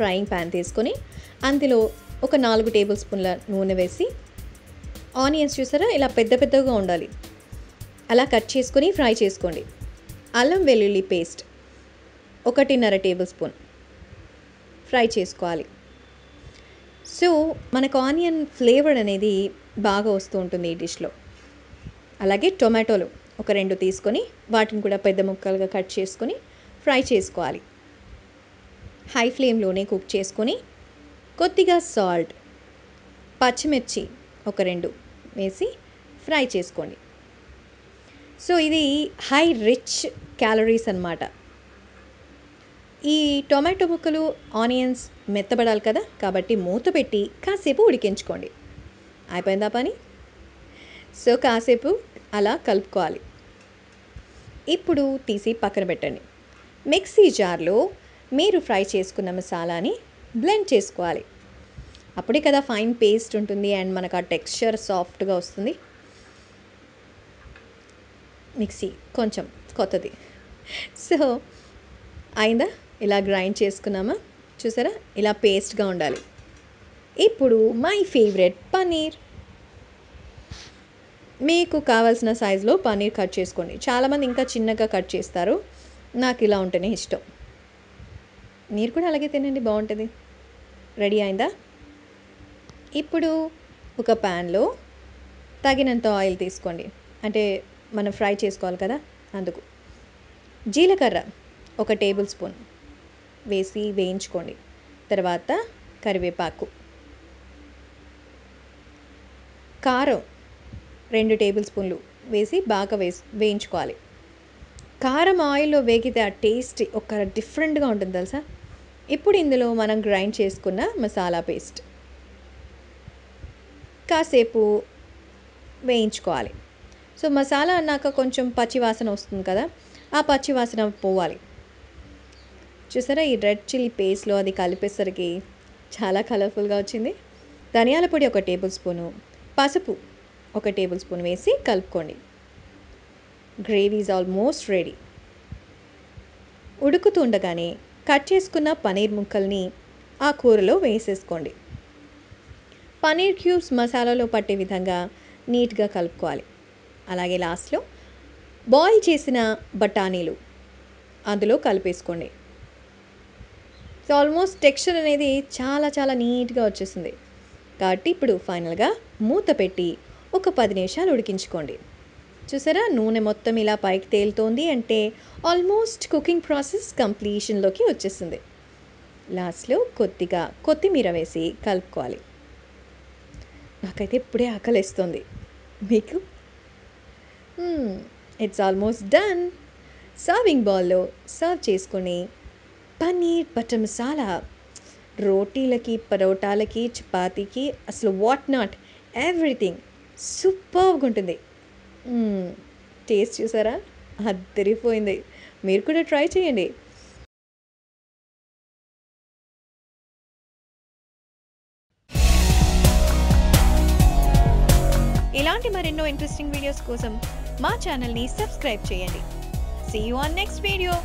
Frying pan తీసుకొని అందులో ఒక 4 టేబుల్ స్పూన్ల నూనె వేసి ఆనియన్స్ చూసారా ఇలా పెద్ద పెద్దగా ఉండాలి, అలా కట్ చేసుకొని ఫ్రై చేసుకోండి. అల్లం వెల్లుల్లి పేస్ట్ 1.5 టేబుల్ స్పూన్ ఫ్రై చేసుకోవాలి. సో మనకు ఆనియన్ ఫ్లేవర్ అనేది బాగా వస్తూ ఉంటుంది ఈ డిష్లో. అలాగే టొమాటోలు ఒక 2 తీసుకొని వాటిని కూడా పెద్ద ముక్కలుగా కట్ చేసుకొని ఫ్రై చేసుకోవాలి. హై ఫ్లేమ్లోనే కుక్ చేసుకొని కొద్దిగా సాల్ట్, పచ్చిమిర్చి ఒక 2 వేసి ఫ్రై చేసుకోండి. సో ఇది హై రిచ్ క్యాలరీస్ అన్నమాట. ఈ టొమాటో ముక్కలు ఆనియన్స్ మెత్తబడాలి కదా, కాబట్టి మూత పెట్టి కాసేపు ఉడికించుకోండి. అయిపోయిందా పని? సో కాసేపు అలా కలుపుకోవాలి. ఇప్పుడు తీసి పక్కన పెట్టండి. మిక్సీ జార్లో మీరు ఫ్రై చేసుకున్న మసాలాని బ్లెండ్ చేసుకోవాలి. అప్పుడే కదా ఫైన్ పేస్ట్ ఉంటుంది అండ్ మనకు ఆ టెక్స్చర్ సాఫ్ట్గా వస్తుంది. మిక్సీ కొంచెం కొత్తది. సో అయిందా? ఇలా గ్రైండ్ చేసుకున్నామా? చూసారా ఇలా పేస్ట్గా ఉండాలి. ఇప్పుడు మై ఫేవరెట్ పన్నీర్. మీకు కావాల్సిన సైజులో పన్నీర్ కట్ చేసుకోండి. చాలామంది ఇంకా చిన్నగా కట్ చేస్తారు, నాకు ఇలా ఉంటేనే ఇష్టం. మీరు కూడా అలాగే తినండి, బాగుంటుంది. రెడీ అయిందా? ఇప్పుడు ఒక ప్యాన్లో తగినంత ఆయిల్ తీసుకోండి, అంటే మనం ఫ్రై చేసుకోవాలి కదా అందుకు. జీలకర్ర 1 టేబుల్ స్పూన్ వేసి వేయించుకోండి. తర్వాత కరివేపాకు, కారం 2 టేబుల్ స్పూన్లు వేసి బాగా వేయించుకోవాలి. కారం ఆయిల్లో వేగితే ఆ టేస్ట్ ఒక డిఫరెంట్గా ఉంటుంది తెలుసా. ఇప్పుడు ఇందులో మనం గ్రైండ్ చేసుకున్న మసాలా పేస్ట్ కాసేపు వేయించుకోవాలి. సో మసాలా అన్నాక కొంచెం పచ్చివాసన వస్తుంది కదా, ఆ పచ్చివాసన పోవాలి. చూసారా ఈ రెడ్ చిల్లీ పేస్ట్లో అది కలిపేసరికి చాలా కలర్ఫుల్గా వచ్చింది. ధనియాల పొడి 1 టేబుల్ స్పూను, పసుపు 1 టేబుల్ స్పూన్ వేసి కలుపుకోండి. Gravy is almost ready. ఉడుకుతుండగానే కట్ చేసుకున్న పన్నీర్ ముక్కల్ని ఆ కూరలో వేసేసుకోండి. పన్నీర్ క్యూబ్స్ మసాలాలో పట్టే విధంగా నీట్గా కలుపుకోవాలి. అలాగే లాస్ట్లో బాయిల్ చేసిన బఠానీలు అందులో కలిపేసుకోండి. సో ఆల్మోస్ట్ టెక్స్చర్ అనేది చాలా చాలా నీట్గా వచ్చేసింది. కాబట్టి ఇప్పుడు ఫైనల్గా మూత పెట్టి ఒక 10 నిమిషాలు ఉడికించుకోండి. చూసారా నూనె మొత్తం ఇలా పైకి తేలుతోంది అంటే ఆల్మోస్ట్ కుకింగ్ ప్రాసెస్ కంప్లీషన్లోకి వచ్చేసింది. లాస్ట్లో కొద్దిగా కొత్తిమీర వేసి కలుపుకోవాలి. నాకైతే ఇప్పుడే ఆకలిస్తుంది. మీకు? It's almost done. సర్వింగ్ బౌల్లో సర్వ్ చేసుకొని పన్నీర్ బటర్ మసాలా రోటీలకి, పరోటాలకి, చపాతీకి అసలు వాట్ నాట్ ఎవ్రీథింగ్ సూపర్గా ఉంటుంది. టేస్ట్ చూసారా అదిరిపోయింది. మీరు కూడా ట్రై చేయండి. ఇలాంటి మరెన్నో ఇంట్రెస్టింగ్ వీడియోస్ కోసం మా ఛానల్ని సబ్స్క్రైబ్ చేయండి. See you on next video.